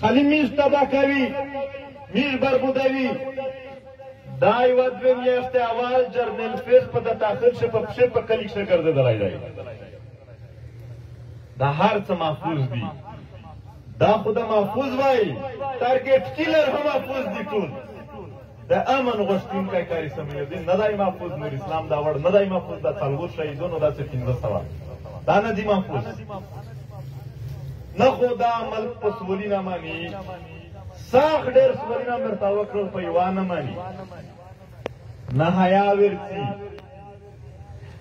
خالي میز تباه کوي، میز بربودوي. دا یوه دوه میاشتې اول جرنیل فیس په د تاخیر شه په پښې په کلیک شه ګرځېدلی دی. دا هر څه محفوظ دي. دا خو د محفوظ وایي، تارګېټ کیلر هم محفوظ دي ټول. د امن غوښتونکی کاري سمیدین نه دی محفوظ، نور اسلام دا وړ نه دی محفوظ، دا څلور شهیدونو داسې 1500 دا نه دي محفوظ. نه خو دا ملک په سولي نه ماني، ساخ ډېر سولي نه مرته وکړل په یوه نه ماني. نه حیا ورځي،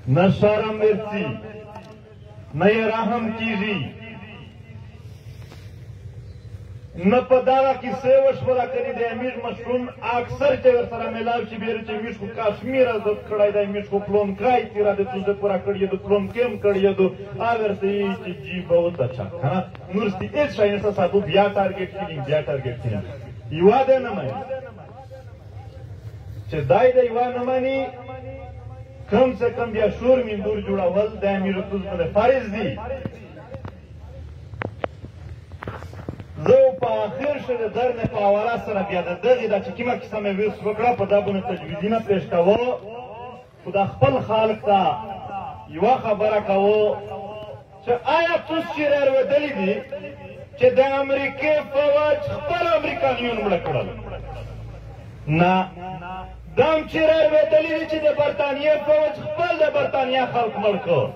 نه شرم ورځي، نه یې رحم کېږي، نه په دغه کیسې وشوله کړي د امیر مشروم اکثر چې ورسره میلاو شي بیره چې میش خو کشمیر ازاد کړی دی، میش خو پلونکی تیره د توزه پوره کړی دو، پلونکی هم کړی دو. ورته یې چې جیبه وتچه که نه نور ستی هېڅ شی نشته. ساتو بیا ټارګېټ کړي، بیا ټارګېټ کړي. یوه دی نه مني چې دای د یوه نه مني، کم سے کم بیا شور میندور جوړول د امیر توز باندې فرض دي. زه په آخر شه د در نه په حواله سره بیا د دغې دا چې کومه کیسه مې ویس وکړه په دا باندې تجویزي نه پېښ کوو، خو د خپل خلق ته یوه خبره کوو چې آیا توس چیرې لوېدلي دي چې د امریکې فوج خپل امریکانیون مړه کړل؟ نه. دا هم چیرې لوېدلي دي چې د برطانیې فوج خپل د برطانیا خلق مړ کړ.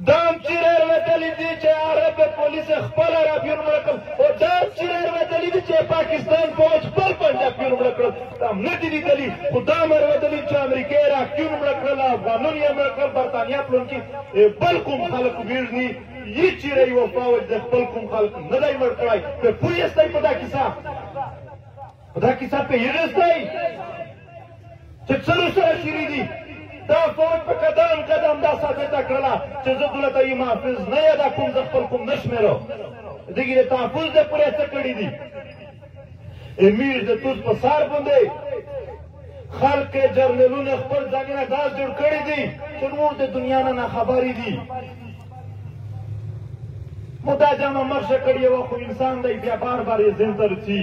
دا هم چیرې لوېدلي دي چې عرب پولیس خپل عربیون مړه کړل. او دا هم چیرې لوېدلي دي چې پاکستان فوج خپل پنجابیون مړه کړل. دا هم نه دي لیدلي، خو دا هم لوېدلي چې امریکې عراقیون مړه کړل، افغانون یې مړه کړل، برطانیا پلونکي بل کوم خلک ویژني. یې چیرې یوه فوج د خپل کوم خلک نه دی مړ کړی. پرې پوه یستی په دا کیسه؟ په دا کیسه پوهېږئ چې څه سره شوي دي؟ دا فوج په قدم قدم دا ثابته کړله چې زه دولتي محافظ نه یم، دا کوم زه خپل کوم نه شمېرو. دغې د تحفظ د پورې څه کړي دي؟ امیر د توس په سر باندې خلق جرنیلونه خپل ځانونه داس جوړ کړي دي چې نور د دنیا نه ناخبرې دي. مو دا جامه مرشه کړې وه، خو انسان دی بیا بار بار یې ذهن ته رسي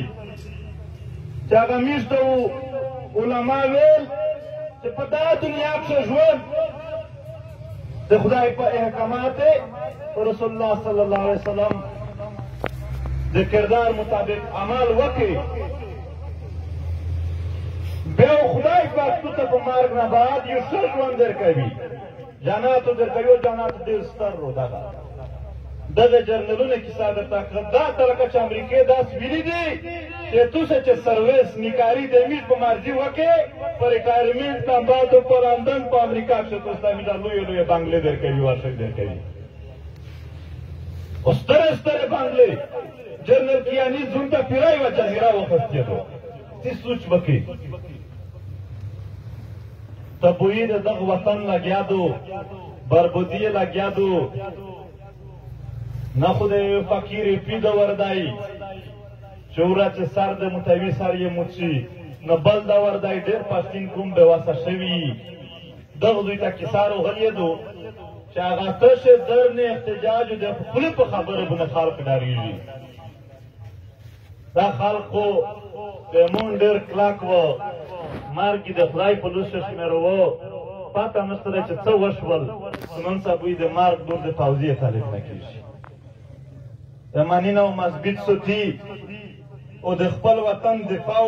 چې هغه میش ته علما ویل چې په دا دنیا کښې ژوند د خدای په احکامات په رسول الله صلی الله علیه وسلم د کردار مطابق عمل وکړي، بیا خدای پاک تو ته په مرګ نه بعد یو ښه ژوند درکوي، جناتو درکوي. او جنات ډېر ستر رو دغه دغه جرنیلونه کیسه درته کړه. دا ته لکه چې امریکې داسې ویلي دي چې توسه چې سرویس نیکاري د امیر په مرضي وکړې په ریټایرمنټ تنباتو په لندن په امریکا کښې توس ته امیر لویې لویې بنګلې درکوي، ورشک درکوي. او سترې سترې بنګلې جنرل کیاني زون ته پیری وه جزیره وخوستېدو. څه سوچ وکړي؟ تبویی د دغه وطن لګیا دو، بربودي یې لګیا دو. نه خو د فقیر پیده وردی چې ورځ سر د متوي سر یې موچي، نه بل د وردی ډېر پښتین کوم بېوسه شوي. دغه دوی ته کیسه راغلېدو چې هغه تشه درنې احتجاج د خولې په خبره باندې خلق ډارېږي. دا خلق خو پیمون ډېر کلک و، مرګ د خدای په لوسه شمېرو، پته نشته دی چې څه وشول. نن سبا د مرګ دور د توضیح طالب نه کېږي. د منینه او مثبت سوتي او د خپل وطن دفاع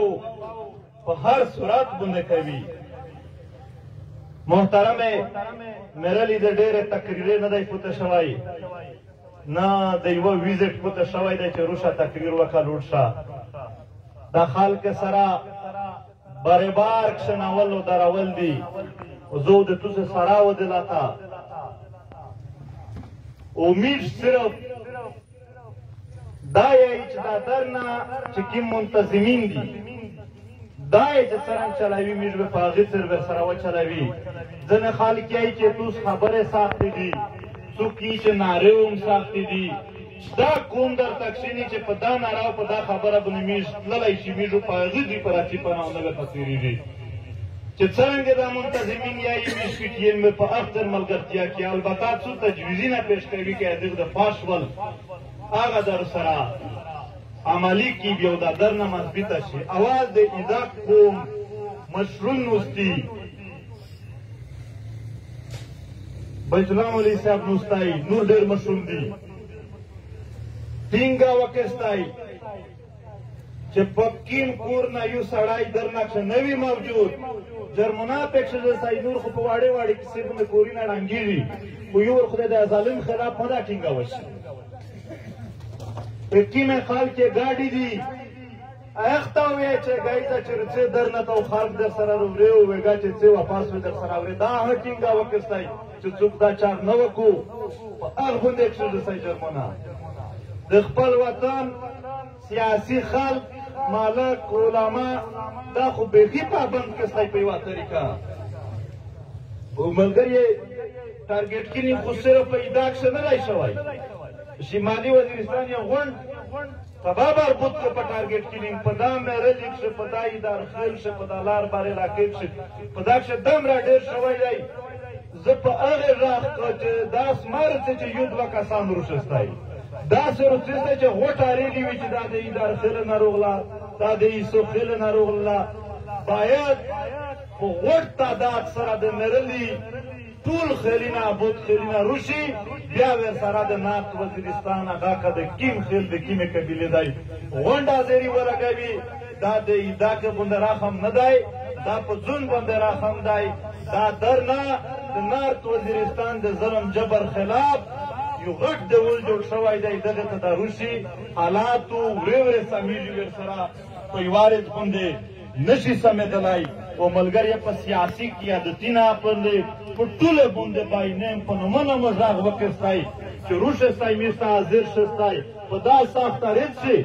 په هر صورت باندې کوي. محترمې میرلی د ډېرې تقریرې نه دی پوته شوی، نه د یوه ویزټ پوته شوی دی چې روشه تقریر وکړه لوټ شه. د خلک سره برابر کښېنول او درول دي. زه د توسې سره ودلته امید صرف دا یې چې دا درنه چې کوم منتظمین دي دا یې چې څرنګه چلوي میږ به په هغې سر به سره وچلوي. ځینې خلک یې چې توس خبرې سختې دي، څوک یې چې نارې هم سختې دي. دا کوم درته کښېني چې په دا ناره او په دا خبره باندې میږ تللی شي، میږو په هغې دوی په راچي په نامه به تېرېږي چې څرنګه دا منتظمین یا یې میږ پټیم په اختر ملګرتیا کې البته څو تجویزونه پېښ کوي که هغې د فاش ول هغه در سره عملی کیږي او دا درنه مثبته شي. اواز د ایداک قوم مشرون نوستی بیت الله مولوي صاحب نوستای نور ډېر مشرون دي ټینګه وکستای چې پکین کور نه یو سړی درنه نه وي موجود جرمنا پکښه ځای نور خو په واړې واړې کیسې باندې کورینه ړنګېږي خو یو خدای د ظالم خلاف نه دا ټینګه وشي. پکینه خال کې ګاډي دي اخته وې چې ګایزه چې درنه تو خلک در سره وروړي او وګا چې څه واپس در سره وروړي دا ټینګه وکستای چې څوک دا چار نه وکړو په هغه باندې کښه ځای جرمنا د خپل وطن سیاسي خلک مالک علما دا خو بیخي پابند کسای په یوه طریقه او ملګری ټارګټ کینی خو صرف په ایداک څه نه دی شوی شمالي وزیرستان یو غونډ سبا بربود که په ټارګټ کینی په دا میرج کښې په دا ادار خیل شه په دا لار بارې راکېب شه په دا کښې دم را ډېر شوی دی زه په هغې غاښ که چې دا سمار څه چې یو دوه کسان روشستی داسې روسیس دی چې غوټ اړېږي وي چې دا د ادار خیله ناروغله دا د عیسو خیله ناروغله باید په غوټ تعداد سره د مرلي ټول خیلونه بود خیلونه روشي بیا ورسره د نارت وزیرستان هغه که د کیم خیل د کیمې قبیلې دی غونډ حاضري ولګوي دا د ایداکه باندې راخم نه دی دا په ځون باندې راخم دی دا درنه د نارت وزیرستان د ظلم جبر خلاف یو غټ ډول جوړ شوی دی دغه ته دا روشي حالاتو ورې ورې سمیږي ورسره په یوارې باندې نشي سمېدلی او ملګری په سیاسي قیادتي نه باندې په ټوله باندې باینیم په نومونه مزاغ وکستای چې روشستی میز ته حاضر شستی په دا سخت عرض شي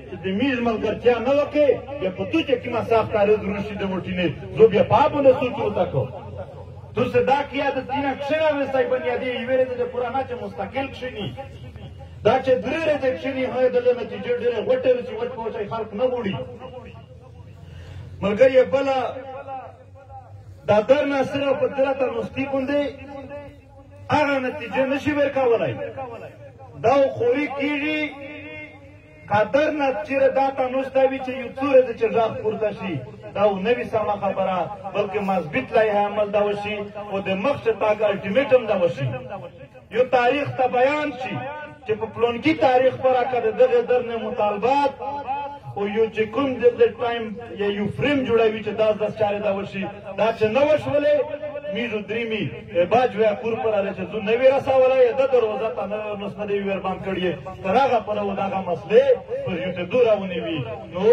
چې د میز ملګرتیا نه وکړې بیا په تو چې کومه سخت عرض روشي د موټینې زه بیا په هغه باندې سوچ ورته کوم تو سے دا قیادتي نه کښېنوستی بنیادي یوې ورځې د پوره چې مستقل کښېني دا چې درې ورځې کښېني هغې دغه نتیجې ډېرې غوټې وي چې وټ په وچی خلک نه وړي. ملګری بله دا درنه صرف په درته نوستي باندې هغه نتیجې نشي ورکولی دا خوري کېږي که درنه چېرې دا ته نوستی وي چې یو څو ورځې چې غږ پورته شي دا نه وي سمه خبره بلکې مثبت لایحه عمل دا وشي او د مخکې تاګ الټیمیټم دا وشي یو تاریخ ته بیان شي چې په پلونکي تاریخ پره که د دغې درنې مطالبات او یو چې کوم د ټایم یا یو فریم جوړوي چې 10 چارې دا وشي دا چې نه وشولې میزو دریمي باج ویا کور پر راځي چې زه نه وی رسولای د دروازه ته نه نسنه دی ور باندې کړی تر هغه پر و داغه مسلې پر یو ته دورونه وی نو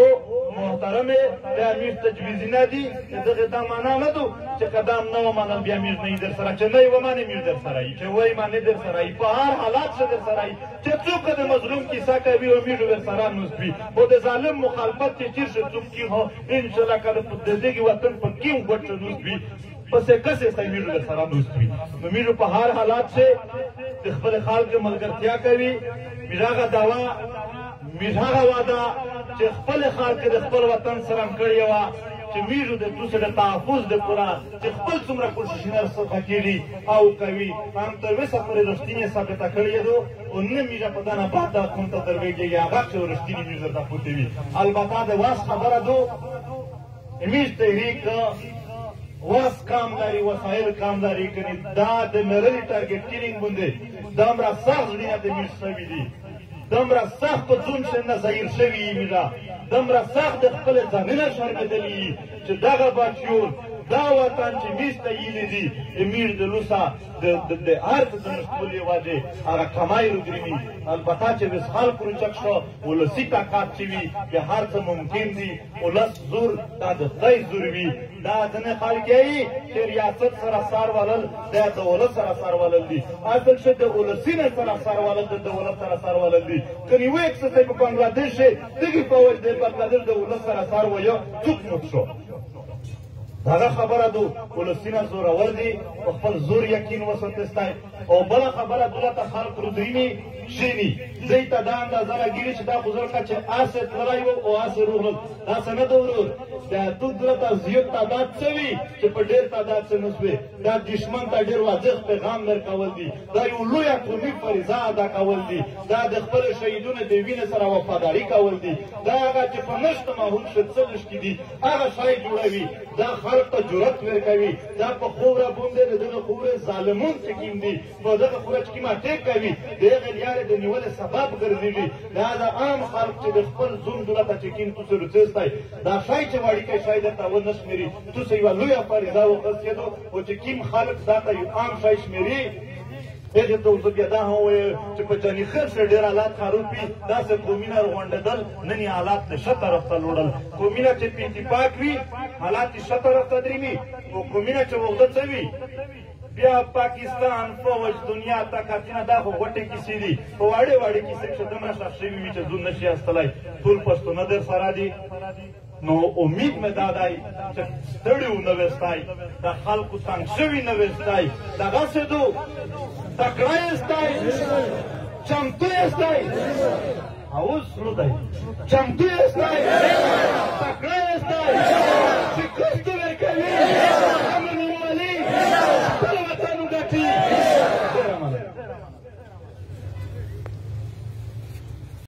محترمه د امیر تجویز نه دي دغه دا معنا نه دو چې قدم نه ومنل بیا امیر نه در سره چې نه و معنی امیر در سره چې وای معنی در سره په هر حالات سره در سره چې څوک د مظلوم کیسه کوي او امیر در سره نوسبي او د ظالم مخالفت چې چیرې څوک کی هو ان شاء الله کله په دغه وطن په کیم وټ نوسبي پس کسې سې میرو در سره نوسبي نو میرو په هر حالات سے د خپل خلک ملګرتیا کوي میراغه داوا میراغه واده چې خپل خلک د خپل وطن سره کړی و چې میرو د دوسره تحفظ د پورا چې خپل څومره کوششونه سره کوي او کوي هم تر وسه پرې رښتینی ثابت کړی دو او نه میرا په دانه پاته کوم ته درويږي هغه چې رښتینی میرو ته پوتوي البته د واس خبره دو امیش تحریک واس کام داری وسایل کام داری کنی دا د مرلی ټارګټ کینینګ باندې دمرا سخت لري د میش سوي دي دمرا سخت په ځون څنګه ظاهر شوی میرا دمرا سخت خپل ځانونه شرمېدلی چې دغه بچیون دا وطن چې میسته یې دي امیر د لوسا د ارت د مشغولې واده هغه کمای رودري البته چې وسخال پروچک شو ولسی طاقت چې وي به هر څه ممکن دي ولس زور دا د خدای زور وي دا ځنه خلک یې چې ریاست سره سار ولل د دولت سره سار ولل دي اصل څه د ولسینه سره سار ولل د دولت سره سار ولل دي کني وې څه په بنگلاديش دغه په وجه د بنگلاديش د ولس سره سار وایو څوک نو شو دغه خبره دو ولسونه زورور دي په خپل زور یقین وساتستی او بله خبره دولته خلق رودریني کښېني دوی ته دا اندازه لګېږي چې دا بزرګ چې آسې تللی و او آسې روغلل داسې نه ده ورور د تو دلته زیات تعداد څه وي چې په ډېر تعداد څه نه سوې دا دشمن ته ډېر واضح پیغام درکول دي دا یو لویه قومي فریضه ادا کول دي دا د خپلو شهیدونو د وینې سره وفاداري کول دي دا هغه چې په نشته ماحول کې څه نشتي دي هغه شی جوړوي دا خلق ته جرأت ورکوي دا په خوره باندې د دغه خورې ظالمون چې کوم دي په دغه خوره چې کوم اټیک کوي د هغې لارې د نیولې سبب ګرځېږي دا د عام خلق چې د خپل ظلم دولته چې کوم تاسو روڅېستی دا شی چې وړیکی شی درته ونه شمېري تاسو یوه لویه فریضه وقصېدو او چې کوم خلق دا ته یو عام شی شمېري هغې ته اوس بیا دا هم وویل چې په جاني خیر سره ډېر حالات خراب وي داسې قومونه راغونډېدل نن یې حالات د ښه طرف ته لوړل قومونه چې په اتفاق وي حالات یې ښه طرف ته دریمي او قومونه چې اوږده څه وي بیا پاکستان فوج دنیا طاقتونه دا خو غوټې کیسې دي په واړې واړې کیسې چې دومره ښخ شوي وي چې ځون نشي ایستلی ټول پښتونه در سره دي نو امید مې دا دی چې ستړي ونه ویستی د خلکو تنګ شوي نه ویستی دغسې دو تکړه یستی چمتو یستی اوس نو دی چمتو یستی تکړه یستی شکست ورکوي امن ولي خپل وطن ګټي